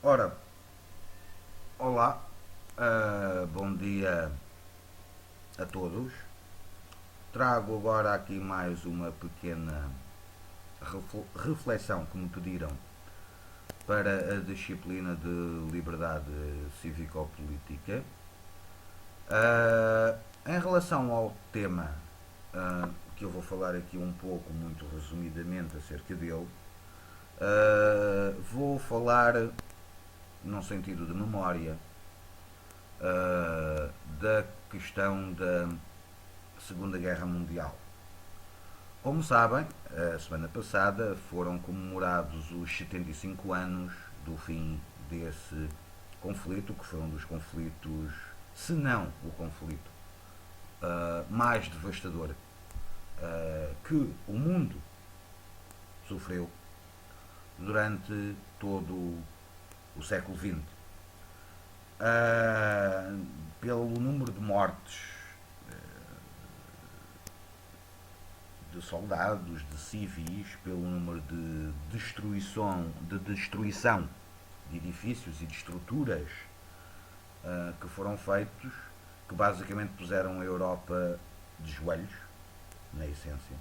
Ora, olá, bom dia a todos. Trago agora aqui mais uma pequena reflexão que me pediram para a disciplina de liberdade cívico-política. Em relação ao tema que eu vou falar aqui um pouco, muito resumidamente, acerca dele, vou falar num sentido de memória da questão da Segunda Guerra Mundial. Como sabem, a semana passada foram comemorados os 75 anos do fim desse conflito, que foi um dos conflitos, se não o conflito mais devastador que o mundo sofreu durante todo o século XX. Pelo número de mortes de soldados, de civis, pelo número de destruição de edifícios e de estruturas que foram feitos, que basicamente puseram a Europa de joelhos, na essência,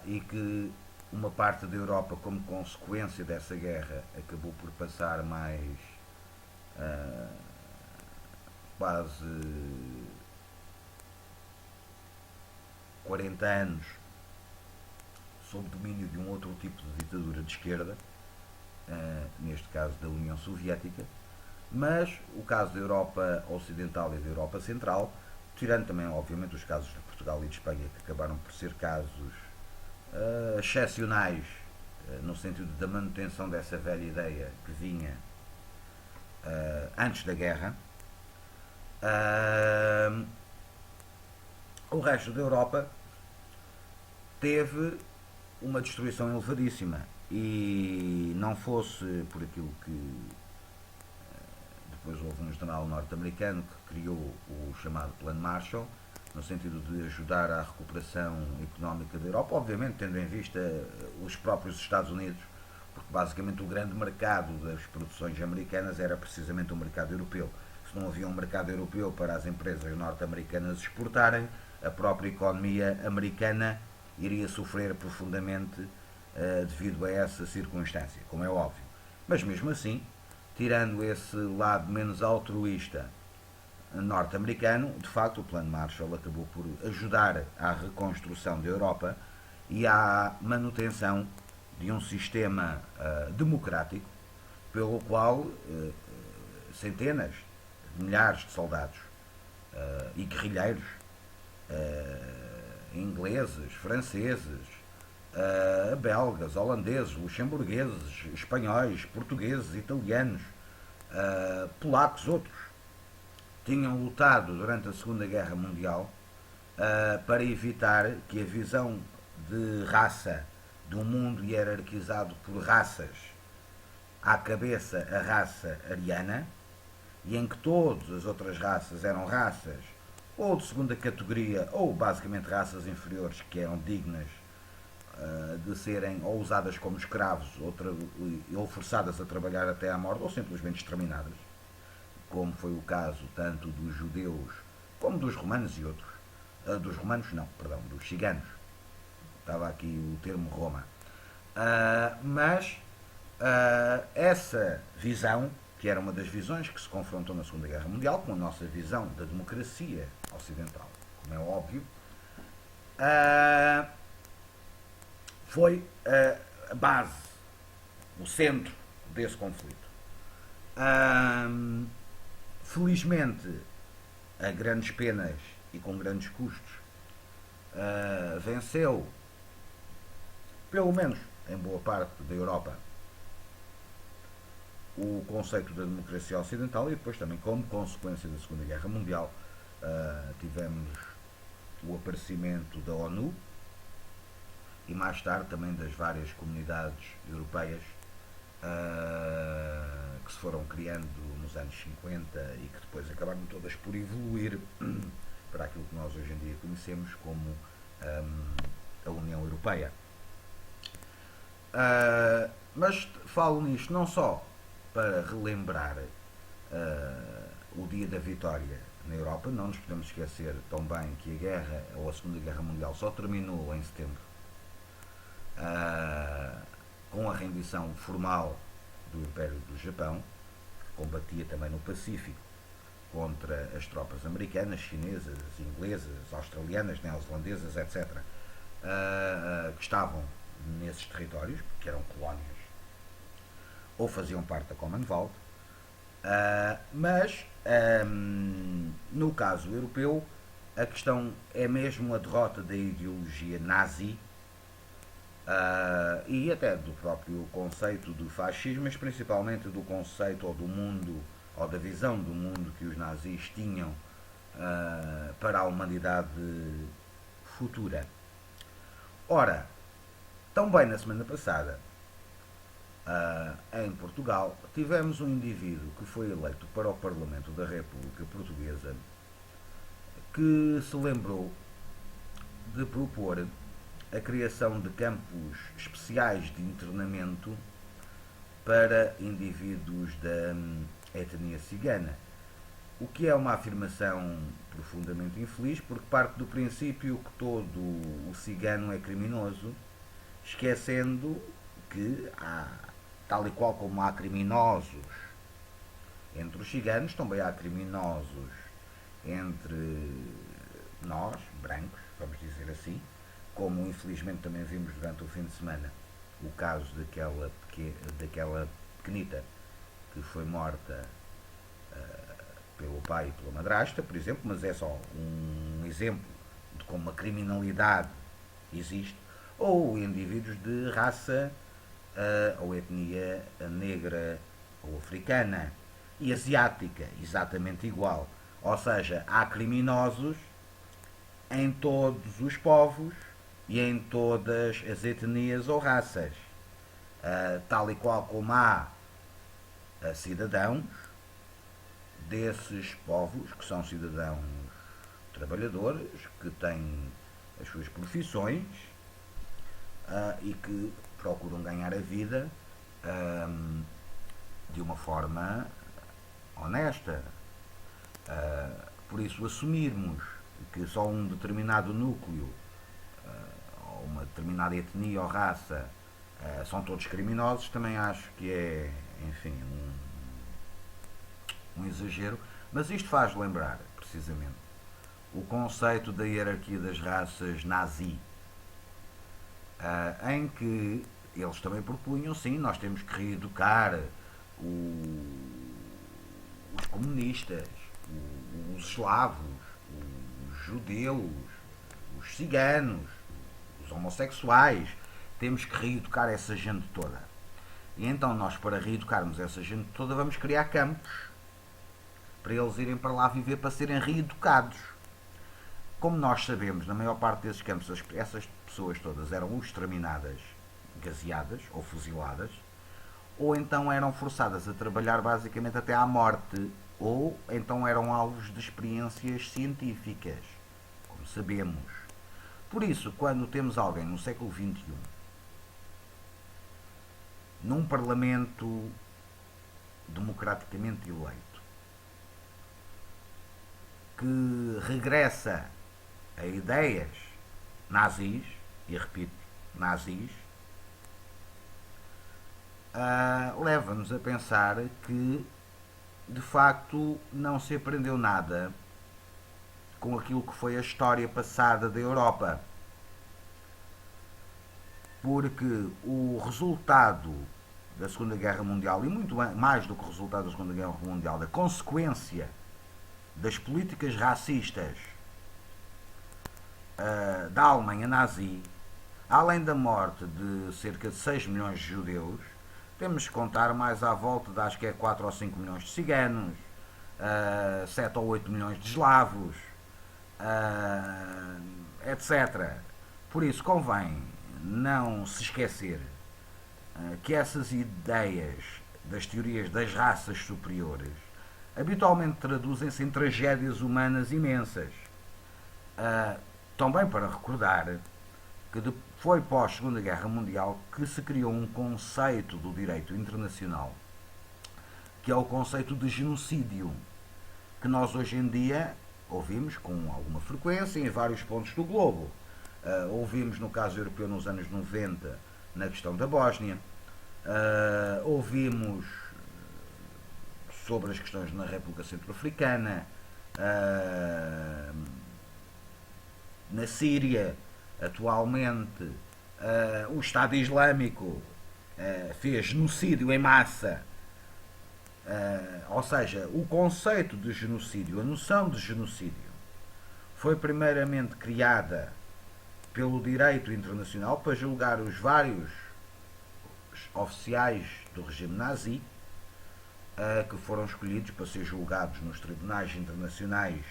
e que uma parte da Europa, como consequência dessa guerra, acabou por passar mais quase 40 anos sob domínio de um outro tipo de ditadura de esquerda, neste caso da União Soviética, mas o caso da Europa Ocidental e da Europa Central, tirando também, obviamente, os casos de Portugal e de Espanha, que acabaram por ser casos excepcionais, no sentido da manutenção dessa velha ideia que vinha antes da guerra. O resto da Europa teve uma destruição elevadíssima, e não fosse por aquilo que depois houve um general norte-americano que criou o chamado Plano Marshall, no sentido de ajudar à recuperação económica da Europa, obviamente tendo em vista os próprios Estados Unidos, porque basicamente o grande mercado das produções americanas era precisamente o mercado europeu. Se não havia um mercado europeu para as empresas norte-americanas exportarem, a própria economia americana iria sofrer profundamente devido a essa circunstância, como é óbvio. Mas mesmo assim, tirando esse lado menos altruísta norte-americano, de facto o Plano Marshall acabou por ajudar à reconstrução da Europa e à manutenção de um sistema democrático, pelo qual centenas de milhares de soldados e guerrilheiros ingleses, franceses, belgas, holandeses, luxemburgueses, espanhóis, portugueses, italianos, polacos, outros, tinham lutado durante a Segunda Guerra Mundial para evitar que a visão de raça de um mundo hierarquizado por raças, à cabeça a raça ariana, e em que todas as outras raças eram raças ou de segunda categoria ou basicamente raças inferiores que eram dignas de serem ou usadas como escravos ou forçadas a trabalhar até à morte ou simplesmente exterminadas, como foi o caso tanto dos judeus como dos romanos e outros. Dos romanos não, perdão, dos ciganos. Estava aqui o termo Roma. Mas essa visão, que era uma das visões que se confrontou na Segunda Guerra Mundial com a nossa visão da democracia ocidental, como é óbvio, foi a base, o centro desse conflito. Felizmente, a grandes penas e com grandes custos, venceu, pelo menos em boa parte da Europa, o conceito da democracia ocidental, e depois também, como consequência da Segunda Guerra Mundial, tivemos o aparecimento da ONU e mais tarde também das várias comunidades europeias que se foram criando nos anos 50 e que depois acabaram todas por evoluir para aquilo que nós hoje em dia conhecemos como a União Europeia. Mas falo nisto não só para relembrar o dia da vitória na Europa. Não nos podemos esquecer tão bem que a guerra, ou a Segunda Guerra Mundial, só terminou em setembro, com a rendição formal do Império do Japão, que combatia também no Pacífico contra as tropas americanas, chinesas, inglesas, australianas, neozelandesas, etc., que estavam nesses territórios, porque eram colónias ou faziam parte da Commonwealth. Mas no caso europeu, a questão é mesmo a derrota da ideologia nazi, e até do próprio conceito do fascismo, mas principalmente do conceito ou do mundo, ou da visão do mundo que os nazis tinham para a humanidade futura. Ora, também na semana passada, em Portugal, tivemos um indivíduo que foi eleito para o Parlamento da República Portuguesa, que se lembrou de propor a criação de campos especiais de internamento para indivíduos da etnia cigana, o que é uma afirmação profundamente infeliz, porque parte do princípio que todo o cigano é criminoso, esquecendo que tal e qual como há criminosos entre os ciganos, também há criminosos entre nós, brancos, vamos dizer assim, como infelizmente também vimos durante o fim de semana o caso daquela pequenita que foi morta pelo pai e pela madrasta, por exemplo, mas é só um exemplo de como a criminalidade existe, ou indivíduos de raça ou etnia negra ou africana e asiática, exatamente igual. Ou seja, há criminosos em todos os povos e em todas as etnias ou raças, tal e qual como há cidadãos desses povos que são cidadãos trabalhadores, que têm as suas profissões e que procuram ganhar a vida de uma forma honesta. Por isso, assumirmos que só um determinado núcleo ou uma determinada etnia ou raça são todos criminosos, também acho que é, enfim, um exagero. Mas isto faz lembrar, precisamente, o conceito da hierarquia das raças nazi, em que eles também propunham, sim, nós temos que reeducar os comunistas, os eslavos, os judeus, os ciganos, os homossexuais, temos que reeducar essa gente toda. E então nós, para reeducarmos essa gente toda, vamos criar campos para eles irem para lá viver, para serem reeducados. Como nós sabemos, na maior parte desses campos, essas pessoas todas eram ou exterminadas, gaseadas ou fuziladas, ou então eram forçadas a trabalhar basicamente até à morte, ou então eram alvos de experiências científicas, como sabemos. Por isso, quando temos alguém no século XXI, num parlamento democraticamente eleito, que regressa a ideias nazis, e repito, nazis, leva-nos a pensar que de facto não se aprendeu nada com aquilo que foi a história passada da Europa, porque o resultado da Segunda Guerra Mundial, e muito mais do que o resultado da Segunda Guerra Mundial, da consequência das políticas racistas da Alemanha nazi, além da morte de cerca de 6 milhões de judeus, temos que contar mais à volta de, acho que é 4 ou 5 milhões de ciganos, 7 ou 8 milhões de eslavos, etc. Por isso convém não se esquecer que essas ideias das teorias das raças superiores habitualmente traduzem-se em tragédias humanas imensas. Também para recordar que foi pós Segunda Guerra Mundial que se criou um conceito do direito internacional que é o conceito de genocídio, que nós hoje em dia ouvimos com alguma frequência em vários pontos do globo. Ouvimos no caso europeu nos anos 90 na questão da Bósnia, ouvimos sobre as questões na República Centro-Africana, na Síria, atualmente, o Estado Islâmico fez genocídio em massa. Ou seja, o conceito de genocídio, a noção de genocídio, foi primeiramente criada pelo direito internacional para julgar os vários oficiais do regime nazi que foram escolhidos para ser julgados nos tribunais internacionais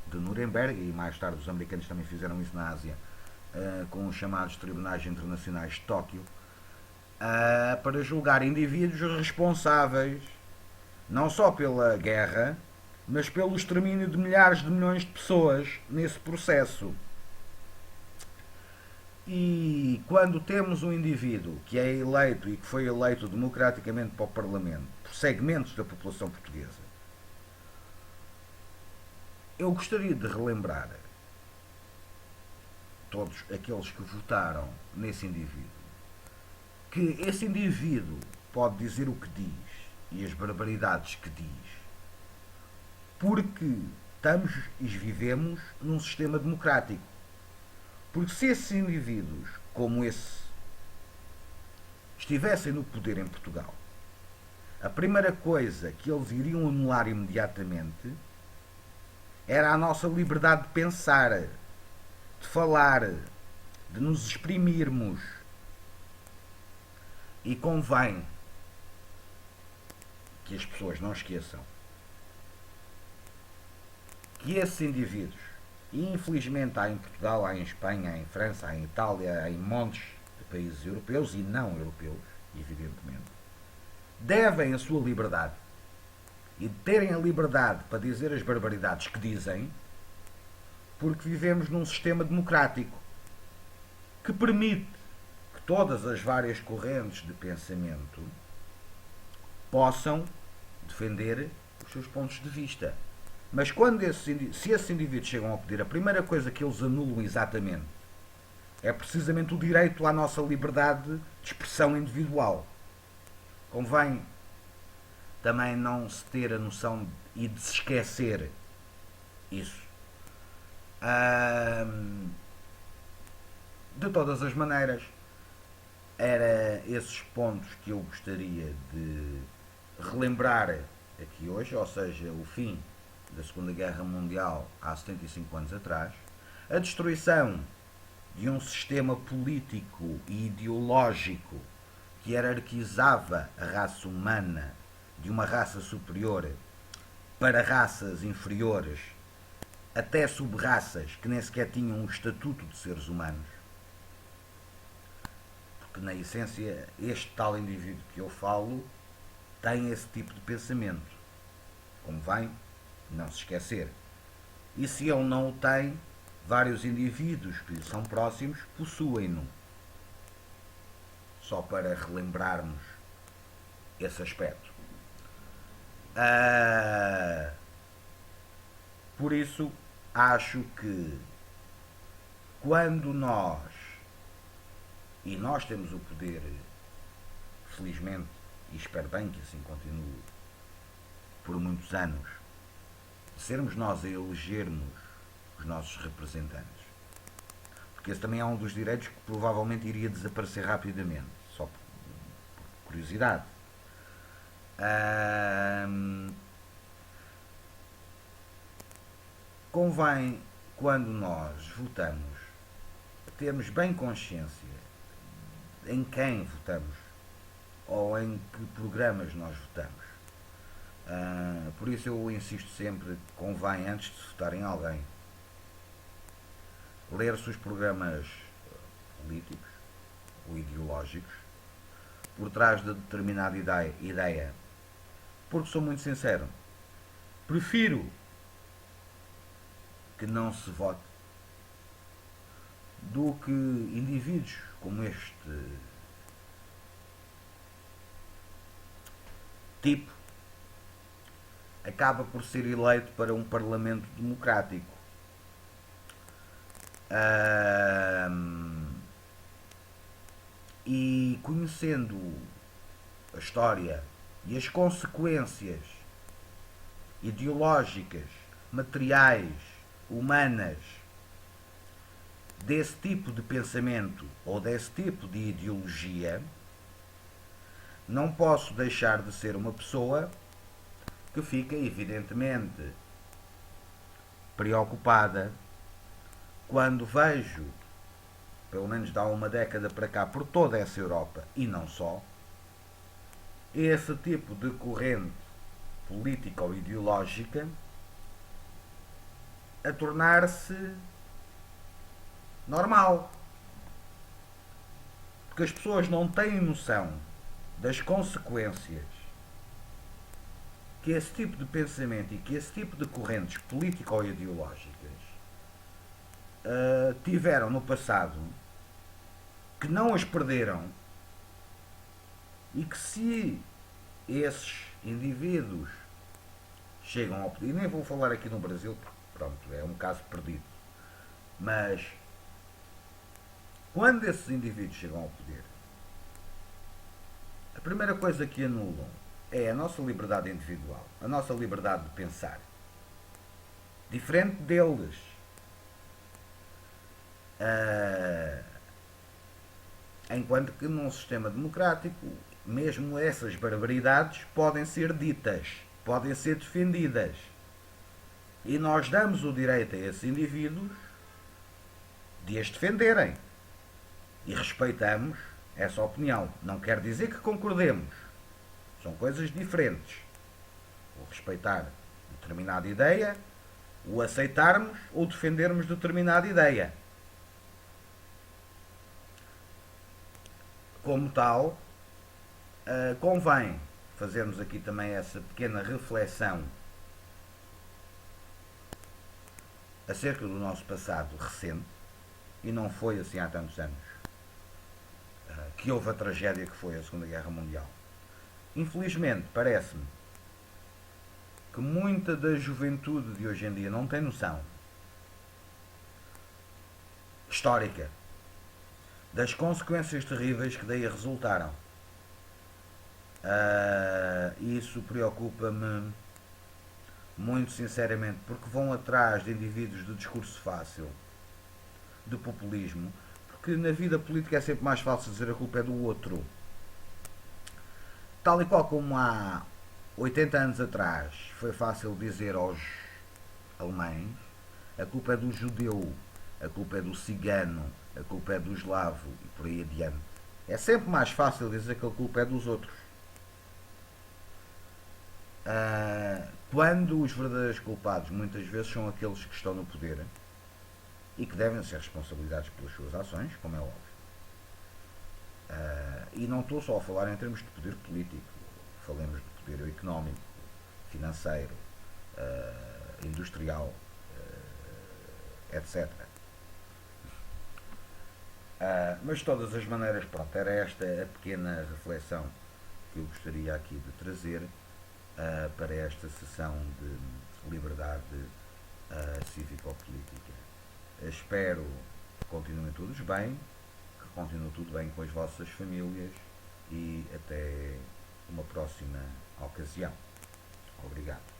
de Nuremberg, e mais tarde os americanos também fizeram isso na Ásia com os chamados tribunais internacionais de Tóquio, para julgar indivíduos responsáveis não só pela guerra, mas pelo extermínio de milhares de milhões de pessoas nesse processo. E quando temos um indivíduo que é eleito e que foi eleito democraticamente para o Parlamento por segmentos da população portuguesa, eu gostaria de relembrar todos aqueles que votaram nesse indivíduo que esse indivíduo pode dizer o que diz e as barbaridades que diz porque estamos e vivemos num sistema democrático. Porque se esses indivíduos, como esse, estivessem no poder em Portugal, a primeira coisa que eles iriam anular imediatamente era a nossa liberdade de pensar, de falar, de nos exprimirmos. E convém que as pessoas não esqueçam que esses indivíduos, e infelizmente há em Portugal, há em Espanha, há em França, há em Itália, há em montes de países europeus e não europeus, evidentemente, devem a sua liberdade e de terem a liberdade para dizer as barbaridades que dizem, porque vivemos num sistema democrático que permite que todas as várias correntes de pensamento possam defender os seus pontos de vista. Mas quando se esses indivíduos chegam ao poder, a primeira coisa que eles anulam exatamente é precisamente o direito à nossa liberdade de expressão individual. Convém também não se ter a noção e de se esquecer isso. De todas as maneiras, era esses pontos que eu gostaria de relembrar aqui hoje, ou seja, o fim da Segunda Guerra Mundial há 75 anos atrás, a destruição de um sistema político e ideológico que hierarquizava a raça humana de uma raça superior para raças inferiores, até sub-raças que nem sequer tinham o estatuto de seres humanos. Porque na essência este tal indivíduo que eu falo tem esse tipo de pensamento. Convém não se esquecer. E se ele não o tem, vários indivíduos que lhe são próximos possuem-no. Só para relembrarmos esse aspecto. Por isso, acho que quando nós, e nós temos o poder, felizmente, e espero bem que assim continue por muitos anos, de sermos nós a elegermos os nossos representantes. Porque esse também é um dos direitos que provavelmente iria desaparecer rapidamente, só por curiosidade. Convém, quando nós votamos, termos bem consciência em quem votamos ou em que programas nós votamos. Por isso eu insisto sempre que convém, antes de votar em alguém, ler-se os programas políticos ou ideológicos por trás de determinada ideia. Porque sou muito sincero, prefiro que não se vote do que indivíduos como este tipo acaba por ser eleito para um parlamento democrático. E conhecendo a história e as consequências ideológicas, materiais, humanas desse tipo de pensamento ou desse tipo de ideologia, não posso deixar de ser uma pessoa que fica evidentemente preocupada quando vejo, pelo menos de há uma década para cá, por toda essa Europa e não só, esse tipo de corrente política ou ideológica a tornar-se normal. Porque as pessoas não têm noção das consequências que esse tipo de pensamento e que esse tipo de correntes político-ideológicas tiveram no passado, que não as perderam e que, se esses indivíduos chegam ao poder, e nem vou falar aqui no Brasil porque pronto, é um caso perdido, mas quando esses indivíduos chegam ao poder, a primeira coisa que anulam é a nossa liberdade individual, a nossa liberdade de pensar. Diferente deles. Enquanto que num sistema democrático, mesmo essas barbaridades podem ser ditas, podem ser defendidas. E nós damos o direito a esses indivíduos de as defenderem. E respeitamos essa opinião. Não quer dizer que concordemos. São coisas diferentes. O respeitar determinada ideia, o aceitarmos ou defendermos determinada ideia. Como tal, convém fazermos aqui também essa pequena reflexão acerca do nosso passado recente, e não foi assim há tantos anos que houve a tragédia que foi a Segunda Guerra Mundial. Infelizmente, parece-me que muita da juventude de hoje em dia não tem noção histórica das consequências terríveis que daí resultaram. Isso preocupa-me muito sinceramente, porque vão atrás de indivíduos de discurso fácil, de populismo, porque na vida política é sempre mais fácil dizer a culpa é do outro. Tal e qual como há 80 anos atrás foi fácil dizer aos alemães a culpa é do judeu, a culpa é do cigano, a culpa é do eslavo e por aí adiante. É sempre mais fácil dizer que a culpa é dos outros. Quando os verdadeiros culpados muitas vezes são aqueles que estão no poder e que devem ser responsabilizados pelas suas ações, como é óbvio. E não estou só a falar em termos de poder político, falemos de poder económico, financeiro, industrial, etc. Mas de todas as maneiras, pronto, era esta a pequena reflexão que eu gostaria aqui de trazer para esta sessão de liberdade cívico-política. Espero que continuem todos bem, que continue tudo bem com as vossas famílias e até uma próxima ocasião. Obrigado.